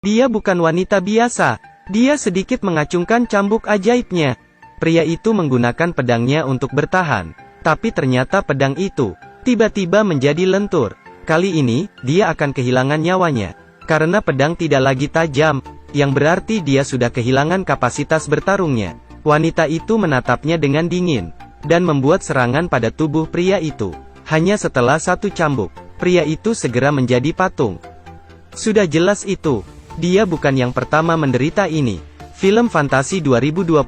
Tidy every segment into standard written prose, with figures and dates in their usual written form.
Dia bukan wanita biasa. Dia sedikit mengacungkan cambuk ajaibnya. Pria itu menggunakan pedangnya untuk bertahan. Tapi ternyata pedang itu tiba-tiba menjadi lentur. Kali ini, dia akan kehilangan nyawanya. Karena pedang tidak lagi tajam, yang berarti dia sudah kehilangan kapasitas bertarungnya. Wanita itu menatapnya dengan dingin, dan membuat serangan pada tubuh pria itu. Hanya setelah satu cambuk, pria itu segera menjadi patung. Sudah jelas itu, dia bukan yang pertama menderita ini. Film fantasi 2021,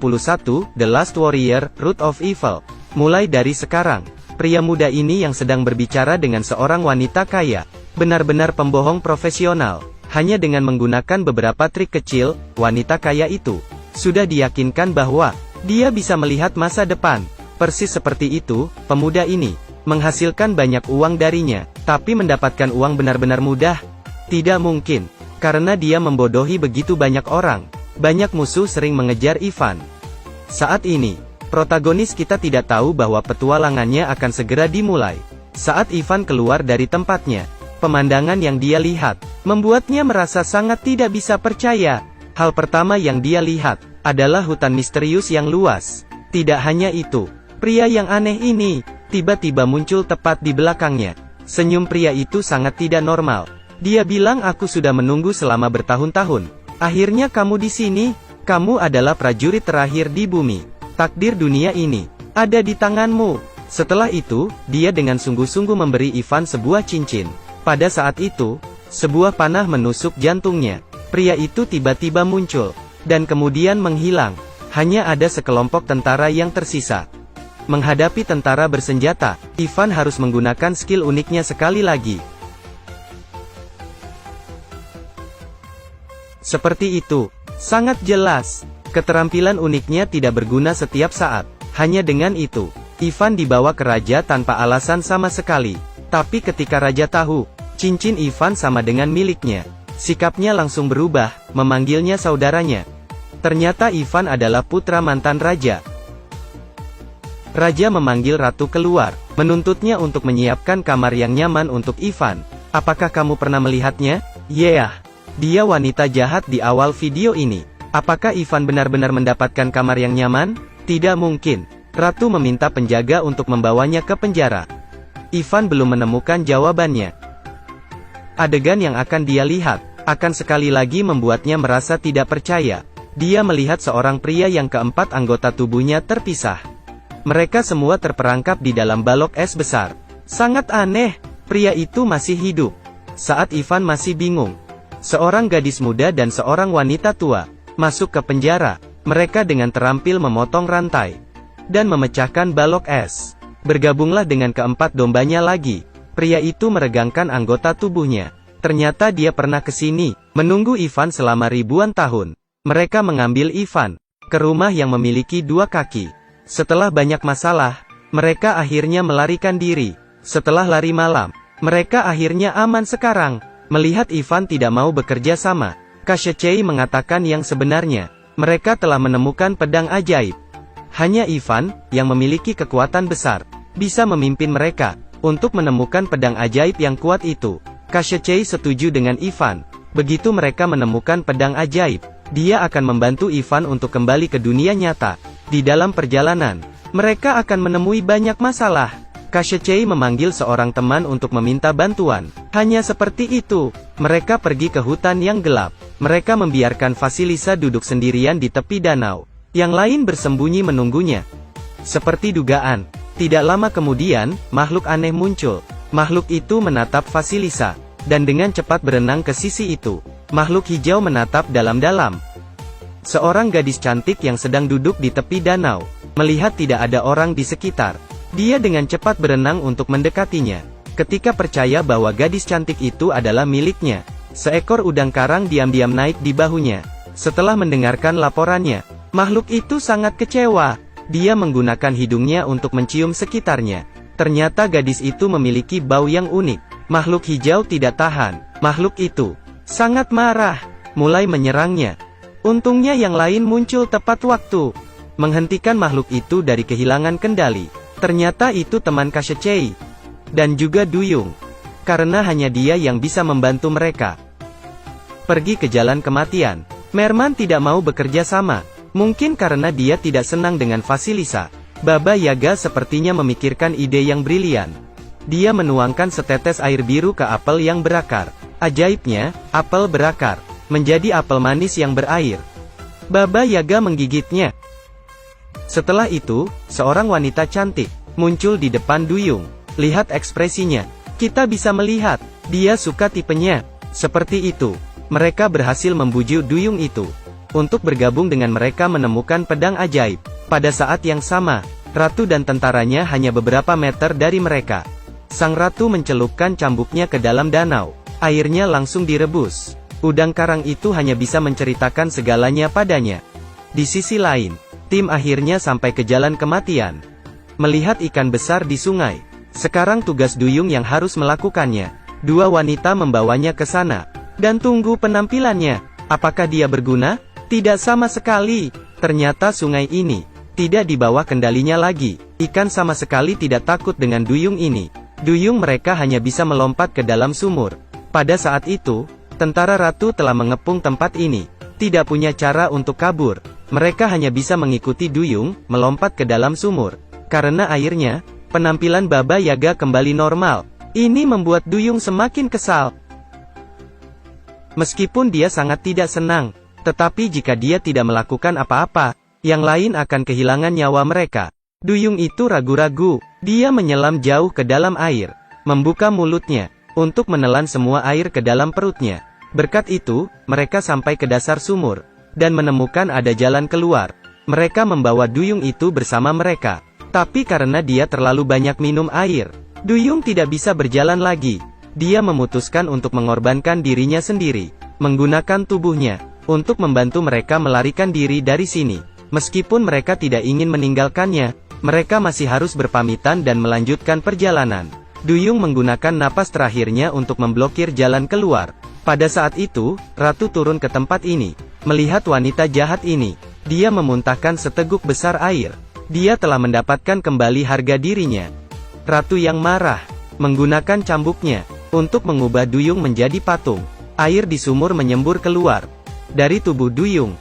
The Last Warrior, Root of Evil. Mulai dari sekarang, pria muda ini yang sedang berbicara dengan seorang wanita kaya, benar-benar pembohong profesional. Hanya dengan menggunakan beberapa trik kecil, wanita kaya itu sudah diyakinkan bahwa dia bisa melihat masa depan. Persis seperti itu, pemuda ini menghasilkan banyak uang darinya, tapi mendapatkan uang benar-benar mudah. Tidak mungkin, karena dia membodohi begitu banyak orang. Banyak musuh sering mengejar Ivan. Saat ini, protagonis kita tidak tahu bahwa petualangannya akan segera dimulai. Saat Ivan keluar dari tempatnya, pemandangan yang dia lihat membuatnya merasa sangat tidak bisa percaya. Hal pertama yang dia lihat adalah hutan misterius yang luas. Tidak hanya itu, pria yang aneh ini tiba-tiba muncul tepat di belakangnya. Senyum pria itu sangat tidak normal. Dia bilang, "Aku sudah menunggu selama bertahun-tahun. Akhirnya kamu di sini. Kamu adalah prajurit terakhir di bumi. Takdir dunia ini ada di tanganmu." Setelah itu, dia dengan sungguh-sungguh memberi Ivan sebuah cincin. Pada saat itu, sebuah panah menusuk jantungnya. Pria itu tiba-tiba muncul, dan kemudian menghilang. Hanya ada sekelompok tentara yang tersisa. Menghadapi tentara bersenjata, Ivan harus menggunakan skill uniknya sekali lagi. Seperti itu, sangat jelas. Keterampilan uniknya tidak berguna setiap saat. Hanya dengan itu, Ivan dibawa ke raja tanpa alasan sama sekali. Tapi ketika raja tahu, cincin Ivan sama dengan miliknya, sikapnya langsung berubah, memanggilnya saudaranya. Ternyata Ivan adalah putra mantan raja. Raja memanggil ratu keluar, menuntutnya untuk menyiapkan kamar yang nyaman untuk Ivan. "Apakah kamu pernah melihatnya?" "Yeah. Dia wanita jahat di awal video ini." "Apakah Ivan benar-benar mendapatkan kamar yang nyaman?" "Tidak mungkin." Ratu meminta penjaga untuk membawanya ke penjara. Ivan belum menemukan jawabannya. Adegan yang akan dia lihat akan sekali lagi membuatnya merasa tidak percaya. Dia melihat seorang pria yang keempat anggota tubuhnya terpisah. Mereka semua terperangkap di dalam balok es besar. Sangat aneh, pria itu masih hidup. Saat Ivan masih bingung, seorang gadis muda dan seorang wanita tua masuk ke penjara. Mereka dengan terampil memotong rantai dan memecahkan balok es. Bergabunglah dengan keempat dombanya lagi. Pria itu meregangkan anggota tubuhnya. Ternyata dia pernah ke sini, menunggu Ivan selama ribuan tahun. Mereka mengambil Ivan ke rumah yang memiliki dua kaki. Setelah banyak masalah, mereka akhirnya melarikan diri. Setelah lari malam, mereka akhirnya aman sekarang. Melihat Ivan tidak mau bekerja sama, Kashechei mengatakan yang sebenarnya. Mereka telah menemukan pedang ajaib. Hanya Ivan, yang memiliki kekuatan besar, bisa memimpin mereka untuk menemukan pedang ajaib yang kuat itu. Kashechei setuju dengan Ivan. Begitu mereka menemukan pedang ajaib, dia akan membantu Ivan untuk kembali ke dunia nyata. Di dalam perjalanan, mereka akan menemui banyak masalah. Kashechei memanggil seorang teman untuk meminta bantuan. Hanya seperti itu, mereka pergi ke hutan yang gelap. Mereka membiarkan Vasilisa duduk sendirian di tepi danau. Yang lain bersembunyi menunggunya. Seperti dugaan, tidak lama kemudian, makhluk aneh muncul. Makhluk itu menatap Vasilisa, dan dengan cepat berenang ke sisi itu. Makhluk hijau menatap dalam-dalam. Seorang gadis cantik yang sedang duduk di tepi danau, melihat tidak ada orang di sekitar. Dia dengan cepat berenang untuk mendekatinya. Ketika percaya bahwa gadis cantik itu adalah miliknya, seekor udang karang diam-diam naik di bahunya. Setelah mendengarkan laporannya, makhluk itu sangat kecewa. Dia menggunakan hidungnya untuk mencium sekitarnya. Ternyata gadis itu memiliki bau yang unik. Makhluk hijau tidak tahan. Makhluk itu sangat marah, mulai menyerangnya. Untungnya yang lain muncul tepat waktu, menghentikan makhluk itu dari kehilangan kendali. Ternyata itu teman Kashechei, dan juga Duyung. Karena hanya dia yang bisa membantu mereka. pergi ke jalan kematian. Merman tidak mau bekerja sama. Mungkin karena dia tidak senang dengan Vasilisa. Baba Yaga sepertinya memikirkan ide yang brilian. Dia menuangkan setetes air biru ke apel yang berakar. Ajaibnya, apel berakar menjadi apel manis yang berair. Baba Yaga menggigitnya. Setelah itu, seorang wanita cantik muncul di depan duyung. Lihat ekspresinya. Kita bisa melihat, dia suka tipenya. Seperti itu, mereka berhasil membujuk duyung itu untuk bergabung dengan mereka menemukan pedang ajaib. Pada saat yang sama, ratu dan tentaranya hanya beberapa meter dari mereka. Sang ratu mencelupkan cambuknya ke dalam danau. Airnya langsung direbus. Udang karang itu hanya bisa menceritakan segalanya padanya. Di sisi lain, tim akhirnya sampai ke jalan kematian. Melihat ikan besar di sungai. Sekarang tugas duyung yang harus melakukannya. Dua wanita membawanya ke sana. Dan tunggu penampilannya. Apakah dia berguna? Tidak sama sekali. Ternyata sungai ini tidak di bawah kendalinya lagi. Ikan sama sekali tidak takut dengan duyung ini. Duyung mereka hanya bisa melompat ke dalam sumur. Pada saat itu, tentara ratu telah mengepung tempat ini. Tidak punya cara untuk kabur. Mereka hanya bisa mengikuti duyung, melompat ke dalam sumur. Karena airnya, penampilan Baba Yaga kembali normal. Ini membuat duyung semakin kesal. Meskipun dia sangat tidak senang, tetapi jika dia tidak melakukan apa-apa, yang lain akan kehilangan nyawa mereka. Duyung itu ragu-ragu. Dia menyelam jauh ke dalam air, membuka mulutnya, untuk menelan semua air ke dalam perutnya. Berkat itu, mereka sampai ke dasar sumur, dan menemukan ada jalan keluar. Mereka membawa duyung itu bersama mereka. Tapi karena dia terlalu banyak minum air, duyung tidak bisa berjalan lagi. Dia memutuskan untuk mengorbankan dirinya sendiri, menggunakan tubuhnya, untuk membantu mereka melarikan diri dari sini. Meskipun mereka tidak ingin meninggalkannya, mereka masih harus berpamitan dan melanjutkan perjalanan. Duyung menggunakan napas terakhirnya untuk memblokir jalan keluar. Pada saat itu, ratu turun ke tempat ini. Melihat wanita jahat ini, dia memuntahkan seteguk besar air. Dia telah mendapatkan kembali harga dirinya. Ratu yang marah, menggunakan cambuknya, untuk mengubah duyung menjadi patung. Air di sumur menyembur keluar dari tubuh duyung.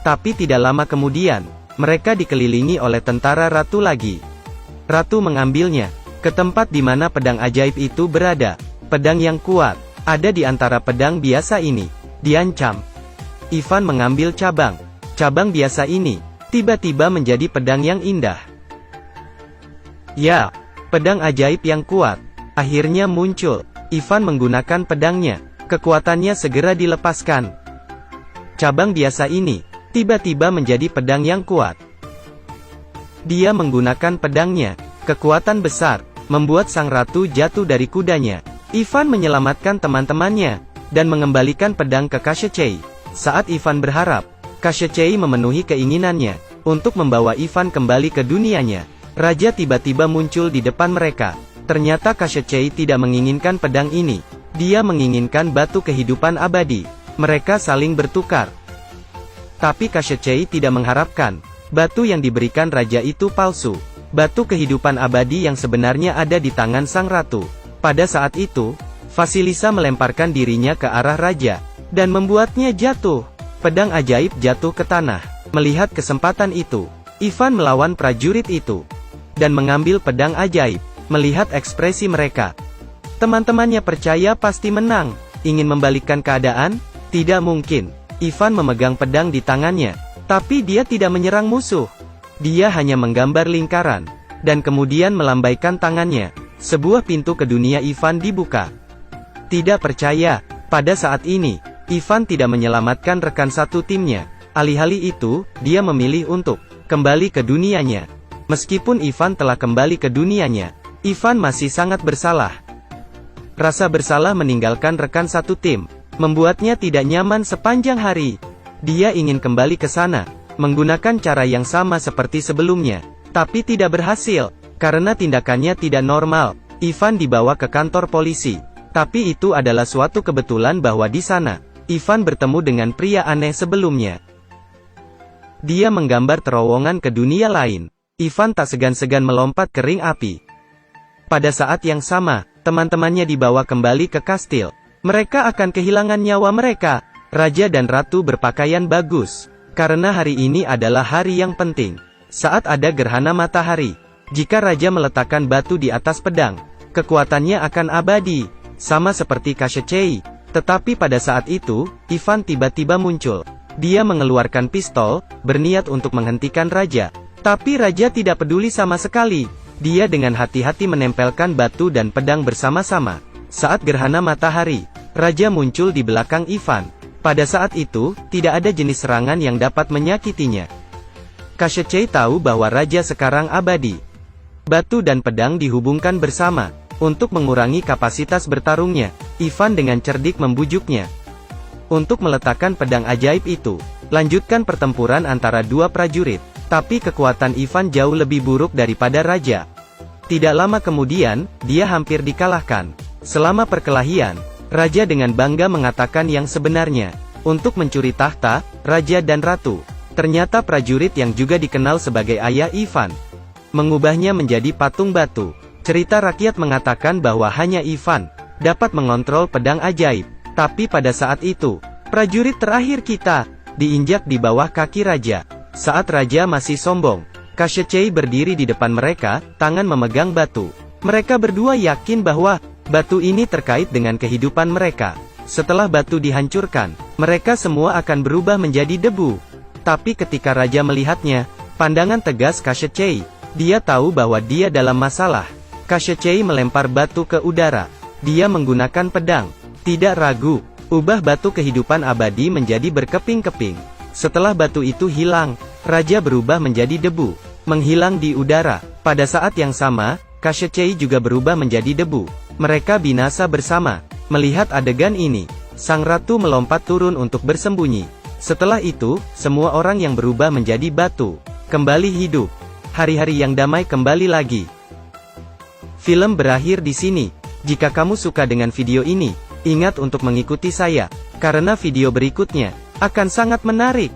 Tapi tidak lama kemudian, mereka dikelilingi oleh tentara ratu lagi. Ratu mengambilnya ke tempat di mana pedang ajaib itu berada. Pedang yang kuat ada di antara pedang biasa ini. Diancam. Ivan mengambil cabang. Cabang biasa ini tiba-tiba menjadi pedang yang indah. Ya, pedang ajaib yang kuat akhirnya muncul. Ivan menggunakan pedangnya. Kekuatannya segera dilepaskan. Cabang biasa ini tiba-tiba menjadi pedang yang kuat. Dia menggunakan pedangnya. Kekuatan besar membuat sang ratu jatuh dari kudanya. Ivan menyelamatkan teman-temannya dan mengembalikan pedang ke Kashechei. Saat Ivan berharap Kashechei memenuhi keinginannya untuk membawa Ivan kembali ke dunianya, raja tiba-tiba muncul di depan mereka. Ternyata Kashechei tidak menginginkan pedang ini. Dia menginginkan batu kehidupan abadi. Mereka saling bertukar. Tapi Kashechei tidak mengharapkan batu yang diberikan raja itu palsu. Batu kehidupan abadi yang sebenarnya ada di tangan sang ratu. Pada saat itu, Vasilisa melemparkan dirinya ke arah raja dan membuatnya jatuh. Pedang ajaib jatuh ke tanah. Melihat kesempatan itu, Ivan melawan prajurit itu dan mengambil pedang ajaib. Melihat ekspresi mereka, teman-temannya percaya pasti menang. Ingin membalikkan keadaan? Tidak mungkin. Ivan memegang pedang di tangannya, tapi dia tidak menyerang musuh. Dia hanya menggambar lingkaran dan kemudian melambaikan tangannya. Sebuah pintu ke dunia Ivan dibuka. Tidak percaya, pada saat ini Ivan tidak menyelamatkan rekan satu timnya. Alih-alih itu, dia memilih untuk kembali ke dunianya. Meskipun Ivan telah kembali ke dunianya, Ivan masih sangat bersalah. Rasa bersalah meninggalkan rekan satu tim membuatnya tidak nyaman sepanjang hari. Dia ingin kembali ke sana, menggunakan cara yang sama seperti sebelumnya, tapi tidak berhasil. Karena tindakannya tidak normal, Ivan dibawa ke kantor polisi. Tapi itu adalah suatu kebetulan bahwa di sana Ivan bertemu dengan pria aneh sebelumnya. Dia menggambar terowongan ke dunia lain. Ivan tak segan-segan melompat ke ring api. Pada saat yang sama, teman-temannya dibawa kembali ke kastil. Mereka akan kehilangan nyawa mereka. Raja dan ratu berpakaian bagus. Karena hari ini adalah hari yang penting. Saat ada gerhana matahari. Jika raja meletakkan batu di atas pedang, kekuatannya akan abadi. Sama seperti Koshchei. Tetapi pada saat itu, Ivan tiba-tiba muncul. Dia mengeluarkan pistol, berniat untuk menghentikan raja. Tapi raja tidak peduli sama sekali. Dia dengan hati-hati menempelkan batu dan pedang bersama-sama. Saat gerhana matahari, raja muncul di belakang Ivan. Pada saat itu, tidak ada jenis serangan yang dapat menyakitinya. Koshchei tahu bahwa raja sekarang abadi. Batu dan pedang dihubungkan bersama. Untuk mengurangi kapasitas bertarungnya, Ivan dengan cerdik membujuknya untuk meletakkan pedang ajaib itu. Lanjutkan pertempuran antara dua prajurit. Tapi kekuatan Ivan jauh lebih buruk daripada raja. Tidak lama kemudian, dia hampir dikalahkan. Selama perkelahian, raja dengan bangga mengatakan yang sebenarnya. Untuk mencuri tahta, raja dan ratu. Ternyata prajurit yang juga dikenal sebagai ayah Ivan mengubahnya menjadi patung batu. Cerita rakyat mengatakan bahwa hanya Ivan dapat mengontrol pedang ajaib. Tapi pada saat itu, prajurit terakhir kita diinjak di bawah kaki raja. Saat raja masih sombong, Koshchei berdiri di depan mereka, tangan memegang batu. Mereka berdua yakin bahwa batu ini terkait dengan kehidupan mereka. Setelah batu dihancurkan, mereka semua akan berubah menjadi debu. Tapi ketika raja melihatnya, pandangan tegas Koshchei, dia tahu bahwa dia dalam masalah. Koshchei melempar batu ke udara. Dia menggunakan pedang. Tidak ragu, ubah batu kehidupan abadi menjadi berkeping-keping. Setelah batu itu hilang, raja berubah menjadi debu, menghilang di udara. Pada saat yang sama, Koshchei juga berubah menjadi debu. Mereka binasa bersama. Melihat adegan ini, sang ratu melompat turun untuk bersembunyi. Setelah itu, semua orang yang berubah menjadi batu kembali hidup. Hari-hari yang damai kembali lagi. Film berakhir di sini. Jika kamu suka dengan video ini, ingat untuk mengikuti saya, karena video berikutnya akan sangat menarik.